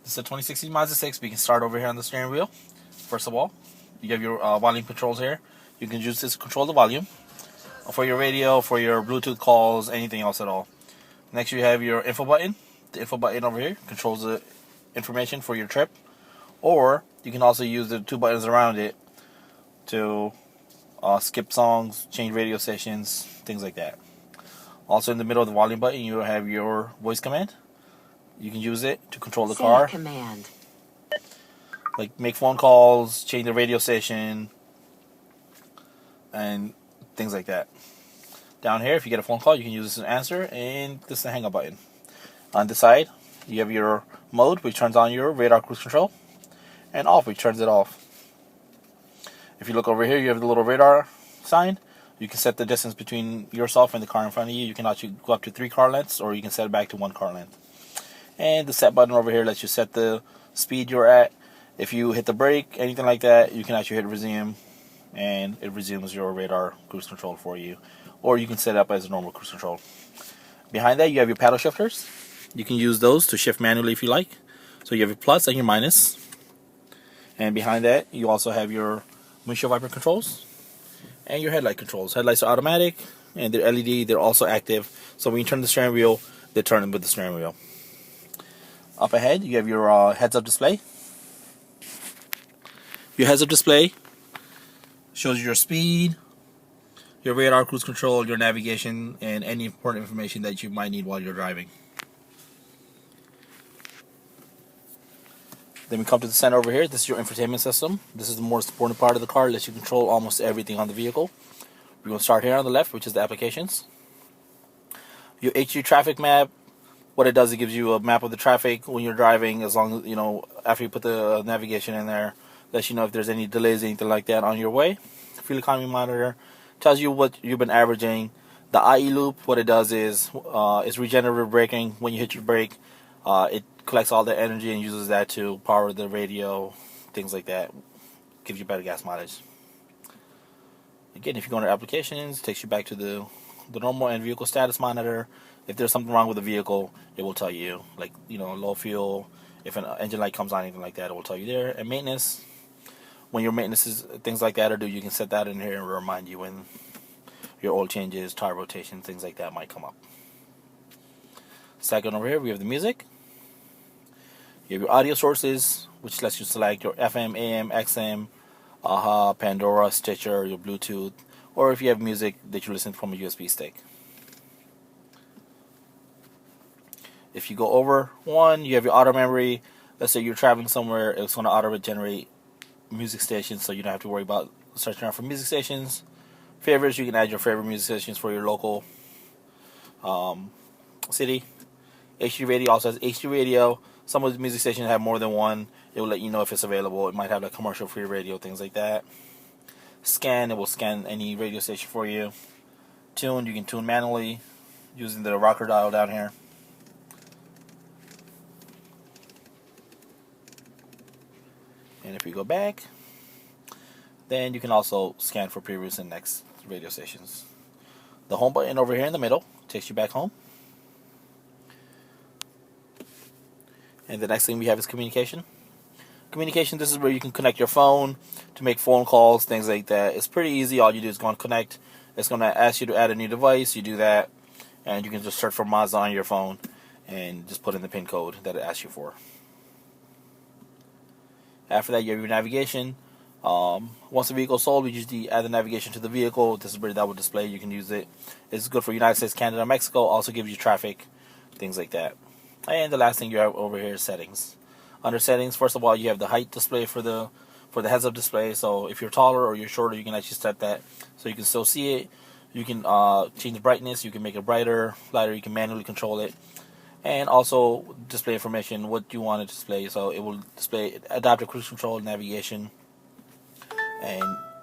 This is a 2016 Mazda 6. We can start over here on the steering wheel. First of all, you have your volume controls here. You can use this to control the volume for your radio, for your Bluetooth calls, anything else at all. Next, you have your info button. The info button over here controls the information for your trip, or you can also use the two buttons around it to skip songs, change radio stations, things like that. Also, in the middle of the volume button, you have your voice command. You can use it to control the car. Command. Like make phone calls, change the radio station, and things like that. Down here, if you get a phone call, you can use this as an answer, and this is the hang up button. On the side, you have your mode, which turns on your radar cruise control, and off, which turns it off. If you look over here, you have the little radar sign. You can set the distance between yourself and the car in front of you. You can actually go up to 3 car lengths, or you can set it back to 1 car length. And the set button over here lets you set the speed you're at. If you hit the brake, anything like that, you can actually hit resume, and it resumes your radar cruise control for you. Or you can set it up as a normal cruise control. Behind that, you have your paddle shifters. You can use those to shift manually if you like. So you have your plus and your minus. And behind that, you also have your windshield wiper controls and your headlight controls. Headlights are automatic, and they're LED. They're also active. So when you turn the steering wheel, they turn with the steering wheel. Up ahead, you have your heads-up display. Your heads-up display shows you your speed, your radar cruise control, your navigation, and any important information that you might need while you're driving. Then we come to the center over here. This is your infotainment system. This is the most important part of the car. It lets you control almost everything on the vehicle. We're going to start here on the left, which is the applications. Your HD traffic map. What it does, it gives you a map of the traffic when you're driving, as long as, after you put the navigation in there, lets you know if there's any delays, anything like that on your way. Fuel economy monitor tells you what you've been averaging. The IE loop, what it does is it's regenerative braking. When you hit your brake, it collects all the energy and uses that to power the radio, things like that. Gives you better gas mileage. Again, if you go under applications, it takes you back to the normal and vehicle status monitor. If there's something wrong with the vehicle, it will tell you, like, low fuel. If an engine light comes on, anything like that, it will tell you there. And maintenance, when your maintenance is things like that are due, you can set that in here and remind you when your oil changes, tire rotation, things like that might come up. Second over here, we have the music. You have your audio sources, which lets you select your FM, AM, XM, AHA, Pandora, Stitcher, your Bluetooth, or if you have music that you listen from a USB stick. If you go over one, you have your auto memory. Let's say you're traveling somewhere, it's going to auto-generate music stations, so you don't have to worry about searching around for music stations. Favorites, you can add your favorite music stations for your local city. HD radio also has HD radio. Some of the music stations have more than one. It will let you know if it's available. It might have like commercial-free radio, things like that. Scan, it will scan any radio station for you. Tune, you can tune manually using the rocker dial down here. And if you go back, then you can also scan for previous and next radio stations. The home button over here in the middle takes you back home. And the next thing we have is communication. Communication, this is where you can connect your phone to make phone calls, things like that. It's pretty easy. All you do is go and connect. It's going to ask you to add a new device. You do that, and you can just search for Mazda on your phone and just put in the PIN code that it asks you for. After that, you have your navigation. Once the vehicle is sold, we usually add the navigation to the vehicle. This is where that will display. You can use it. It's good for United States, Canada, Mexico. Also gives you traffic, things like that. And the last thing you have over here is settings. Under settings, first of all, you have the height display for the heads-up display. So if you're taller or you're shorter, you can actually set that so you can still see it. You can change the brightness. You can make it brighter, lighter. You can manually control it. And also display information, what you want to display. So it will display adaptive cruise control, navigation, and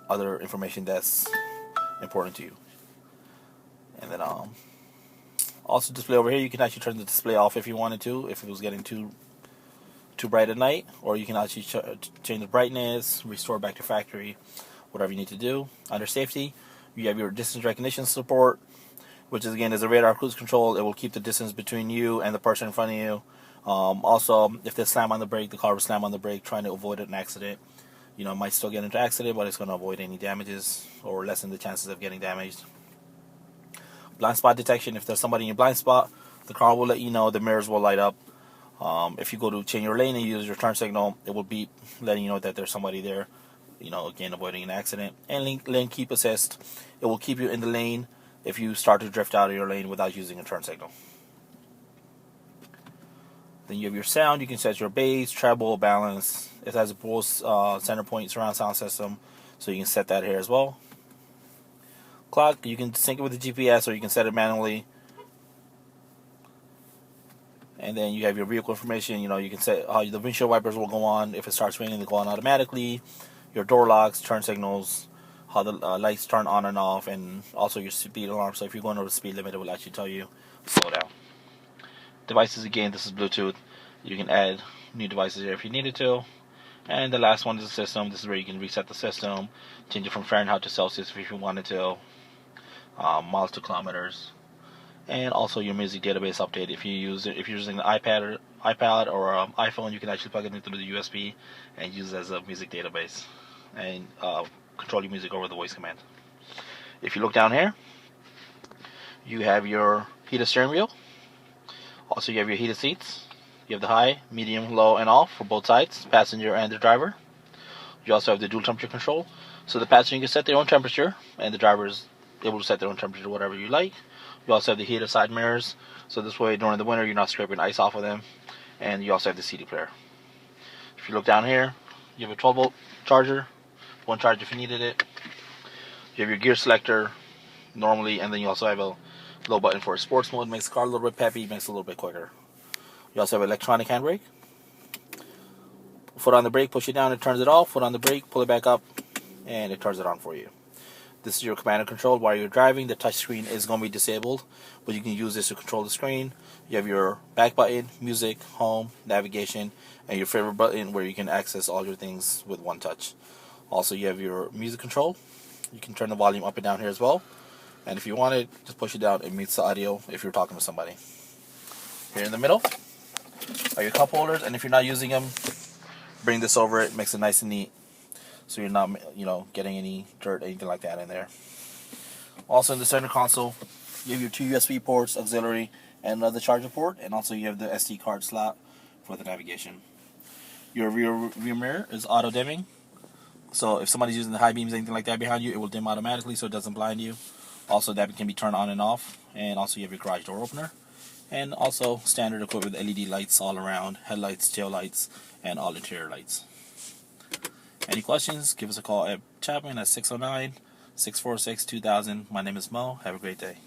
other information that's important to you. And then also display over here, you can actually turn the display off if you wanted to, if it was getting too bright at night, or you can actually change the brightness, restore back to factory, whatever you need to do. Under safety, you have your distance recognition support, which is again is a radar cruise control. It will keep the distance between you and the person in front of you. Also, if they slam on the brake, the car will slam on the brake, trying to avoid an accident. You know, it might still get into an accident, but it's going to avoid any damages or lessen the chances of getting damaged. Blind spot detection. If there's somebody in your blind spot, the car will let you know. The mirrors will light up. If you go to change your lane and use your turn signal, it will beep, letting you know that there's somebody there. You know, again, avoiding an accident. And lane keep assist. It will keep you in the lane if you start to drift out of your lane without using a turn signal. Then you have your sound. You can set your bass, treble, balance. It has a Bose center point surround sound system, so you can set that here as well. Clock, you can sync it with the GPS or you can set it manually. And then you have your vehicle information. You know, you can set how the windshield wipers will go on. If it starts raining, they go on automatically. Your door locks, turn signals, how the lights turn on and off, and also your speed alarm. So if you're going over the speed limit, it will actually tell you slow down. Devices, again, this is Bluetooth. You can add new devices here if you needed to. And the last one is the system. This is where you can reset the system, change it from Fahrenheit to Celsius if you wanted to, miles to kilometers, and also your music database update. If you're using an iPad or iPhone, you can actually plug it into the USB and use it as a music database and control your music over the voice command. If you look down here, you have your heated steering wheel. Also, you have your heated seats. You have the high, medium, low, and off for both sides, passenger and the driver. You also have the dual temperature control. So the passenger can set their own temperature, and the driver is able to set their own temperature, whatever you like. You also have the heated side mirrors, so this way during the winter you're not scraping ice off of them. And you also have the CD player. If you look down here, you have a 12-volt charger, one charge if you needed it. You have your gear selector normally, and then you also have a low button for sports mode. Makes the car a little bit peppy, makes it a little bit quicker. You also have electronic handbrake. Foot on the brake, push it down, it turns it off. Foot on the brake, pull it back up, and it turns it on for you. This is your command and control while you're driving. The touch screen is going to be disabled, but you can use this to control the screen. You have your back button, music, home, navigation, and your favorite button where you can access all your things with one touch. Also, you have your music control. You can turn the volume up and down here as well. And if you want it, just push it down. It mutes the audio if you're talking to somebody. Here in the middle are your cup holders, and if you're not using them, bring this over. It makes it nice and neat, so you're not, getting any dirt, anything like that in there. Also in the center console, you have your two USB ports, auxiliary, and another charger port, and also you have the SD card slot for the navigation. Your rear mirror is auto dimming, so if somebody's using the high beams, anything like that behind you, it will dim automatically so it doesn't blind you. Also, that can be turned on and off, and also you have your garage door opener. And also standard equipped with LED lights all around, headlights, tail lights, and all interior lights. Any questions, give us a call at Chapman at 609-646-2000. My name is Mo. Have a great day.